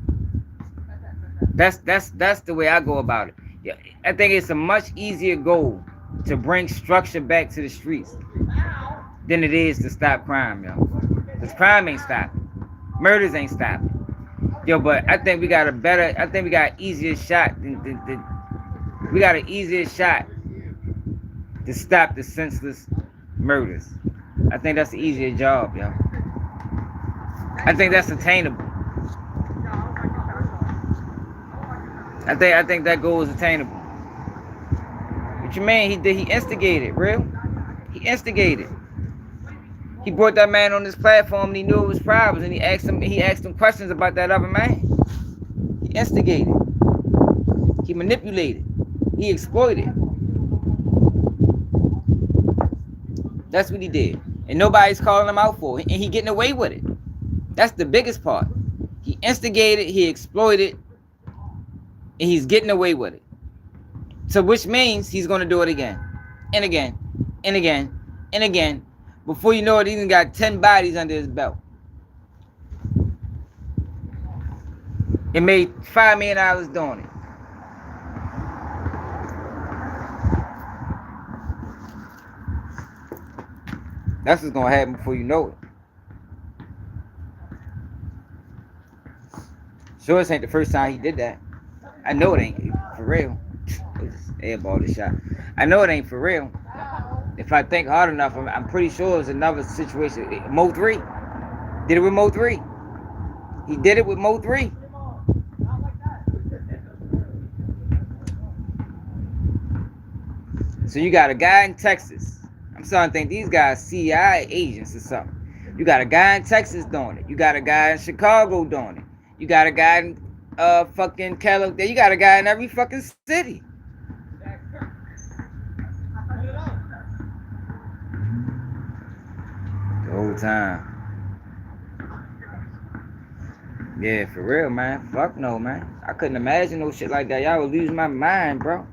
That's the way I go about it. Yeah, I think it's a much easier goal to bring structure back to the streets than it is to stop crime, yo. Because crime ain't stopping. Murders ain't stopping. Yo, but I think we got an easier shot we got an easier shot to stop the senseless murders. I think that's the easier job, yo. I think that's attainable. I think that goal is attainable. What you mean? He instigated, real? He instigated. He brought that man on this platform and he knew it was problems and he asked him questions about that other man. He instigated. He manipulated. He exploited. That's what he did. And nobody's calling him out for it. And he getting away with it. That's the biggest part. He instigated, he exploited, and he's getting away with it. So which means he's going to do it again. And again. And again. And again. Before you know it, he's got 10 bodies under his belt. It made $5 million doing it. That's what's gonna happen before you know it. Sure, this ain't the first time he did that. I know it ain't for real. Just airball the shot. I know it ain't for real. If I think hard enough, I'm pretty sure it's another situation. Mo 3 did it with Mo 3. He did it with Mo 3. So you got a guy in Texas. I'm starting to think these guys CIA agents or something. You got a guy in Texas doing it. You got a guy in Chicago doing it. You got a guy in fucking California. You got a guy in every fucking city. The whole time. Yeah, for real, man. Fuck no, man. I couldn't imagine no shit like that. Y'all would lose my mind, bro.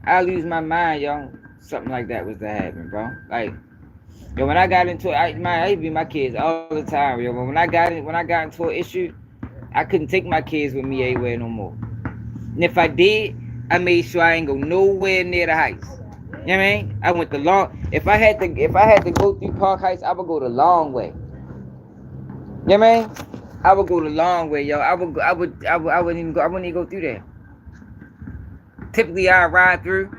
I'll lose my mind, yo. Something like that was to happen, bro. Like, yo, when I got into it, I be my kids all the time, yo. But when I got into an issue, I couldn't take my kids with me anywhere no more. And if I did, I made sure I ain't go nowhere near the heights. You know what I mean? I went the long. If I had to go through Park Heights, I would go the long way. You know what I mean? I would go the long way, yo. I wouldn't even go through there. Typically, I ride through.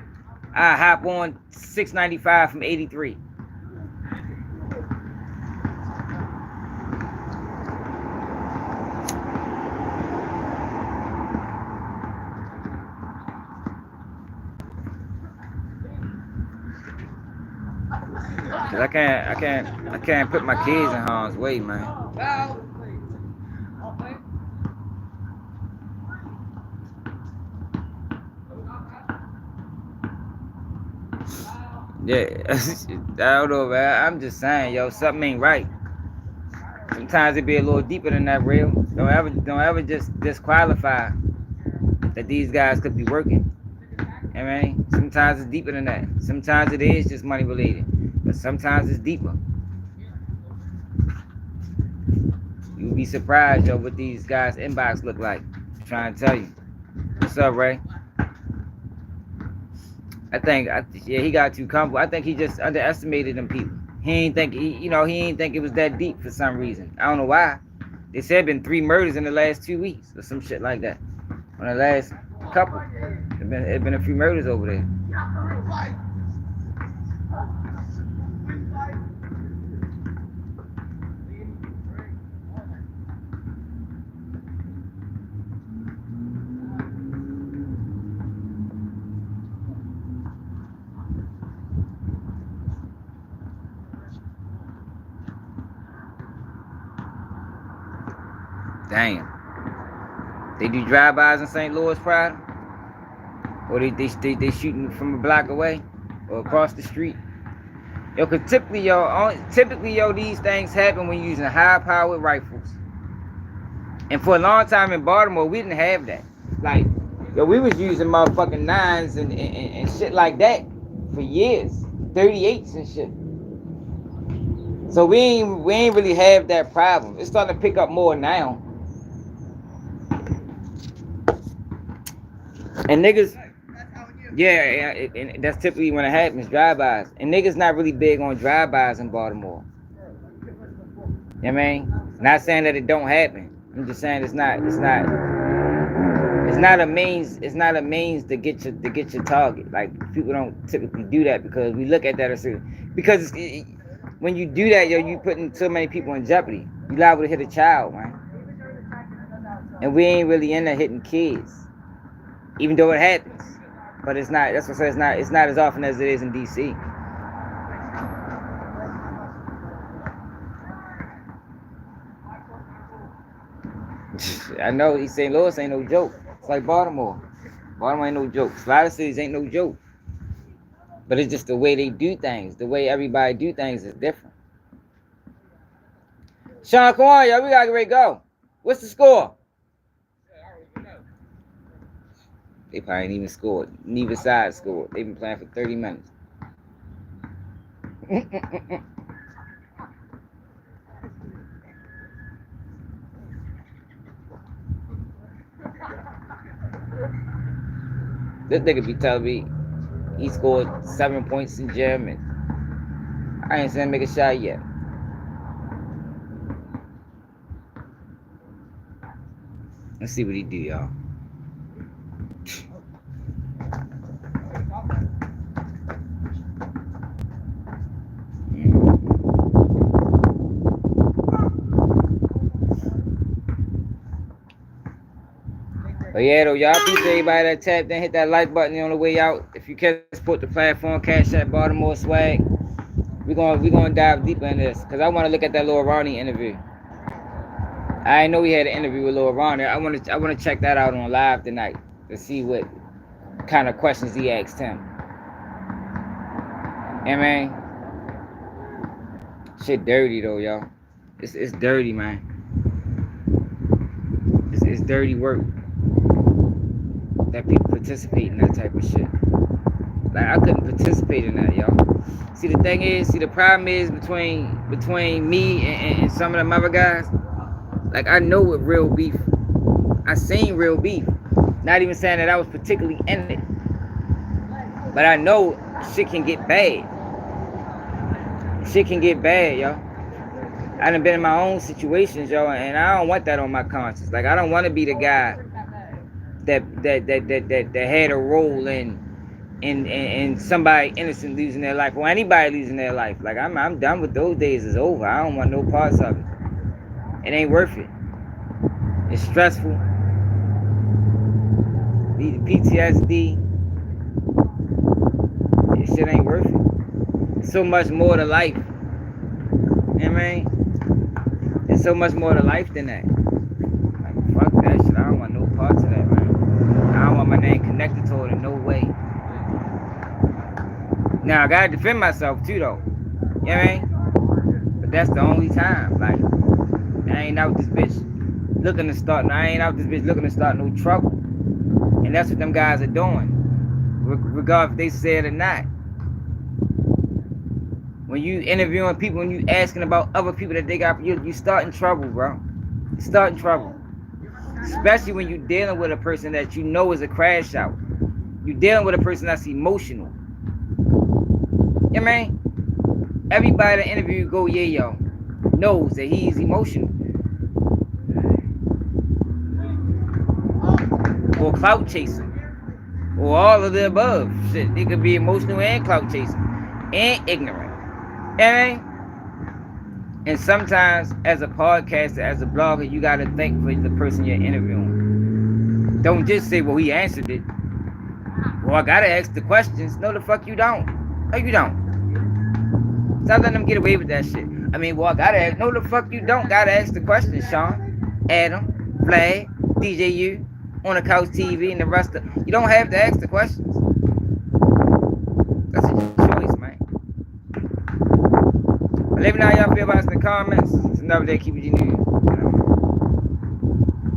I hop on 695 from 83. Cause I can't put my kids in harm's way, man. Yeah, I don't know, man. I'm just saying, yo, something ain't right. Sometimes it be a little deeper than that, real. Don't ever just disqualify that these guys could be working. I mean, sometimes it's deeper than that. Sometimes it is just money related, but sometimes it's deeper. You'd be surprised, yo, what these guys' inbox look like. I'm trying to tell you. What's up, Ray? He got too comfortable. I think he just underestimated them people. He ain't think it was that deep for some reason. I don't know why. They said been 3 murders in the last 2 weeks or some shit like that. On the last couple, it been a few murders over there. Damn. They do drive-bys in St. Louis, Pride? Or they shooting from a block away or across the street? Yo, cause typically, yo, these things happen when you're using high-powered rifles. And for a long time in Baltimore, we didn't have that. Like, yo, we was using motherfucking 9s and shit like that for years. 38s and shit. So we ain't really have that problem. It's starting to pick up more now. And niggas, and that's typically when it happens, drive-bys. And niggas not really big on drive-bys in Baltimore. You know what I mean? Not saying that it don't happen. I'm just saying it's not a means to get your target. Like, people don't typically do that because we look at that as because when you do that, yo, you putting so many people in jeopardy. You liable to hit a child, man. And we ain't really into hitting kids. Even though it happens, but it's not. That's what I say. It's not as often as it is in DC. I know East St. Louis ain't no joke. It's like Baltimore. Baltimore ain't no joke. A lot of cities ain't no joke. But it's just the way they do things. The way everybody do things is different. Sean, come on, y'all. We gotta get ready to go. What's the score? They probably ain't even scored. Neither side scored. They've been playing for 30 minutes. This nigga be telling me he scored 7 points in gym, and I ain't seen him make a shot yet. Let's see what he do, y'all. But yeah, though, y'all appreciate everybody that tapped in, hit that like button on the way out. If you can support the platform, Cash App Baltimore Swag. We're gonna dive deeper in this because I want to look at that LIL RONNIE interview. I know we had an interview with LIL RONNIE. I want to check that out on live tonight to see what kind of questions he asked him. Yeah, man. Shit dirty though, y'all. It's dirty, man. It's dirty work that people participate in that type of shit. Like, I couldn't participate in that, y'all. See, the thing is, the problem is between me and some of them other guys. Like, I know what real beef. I seen real beef. Not even saying that I was particularly in it, but I know shit can get bad. Shit can get bad, y'all. I done been in my own situations, y'all, and I don't want that on my conscience. Like, I don't want to be the guy that had a role in somebody innocent losing their life, or anybody losing their life. Like, I'm done with those days. It's over. I don't want no parts of it. It ain't worth it. It's stressful. The PTSD. This shit ain't worth it. It's so much more to life. You know what I mean? There's so much more to life than that. Like, fuck that shit. I don't want no parts of that, man. I don't want my name connected to it in no way. Now, I gotta defend myself too, though. You know what I mean? But that's the only time. Like, I ain't out this bitch looking to start no trouble. And that's what them guys are doing. Regardless if they say it or not. When you interviewing people, when you asking about other people that they got, you starting trouble, bro. You starting trouble. Especially when you dealing with a person that you know is a crash out. You dealing with a person that's emotional. You know what I mean? Everybody that interview go, yeah, yo, knows that he's emotional. Or clout chasing. Or all of the above. Shit, they could be emotional and clout chasing. And ignorant. You know what I mean? And sometimes, as a podcaster, as a blogger, you gotta think for the person you're interviewing. Don't just say, well, he answered it. Well, I gotta ask the questions. No, the fuck you don't. No, you don't. Stop letting them get away with that shit. I mean, well, I gotta ask. No, the fuck you don't. Gotta ask the questions, Sean, Adam, Vlad, DJU, On the Couch TV, and the rest of. You don't have to ask the questions. That's a choice, man. But let me know how y'all feel about us in the comments. It's another day keeping you new.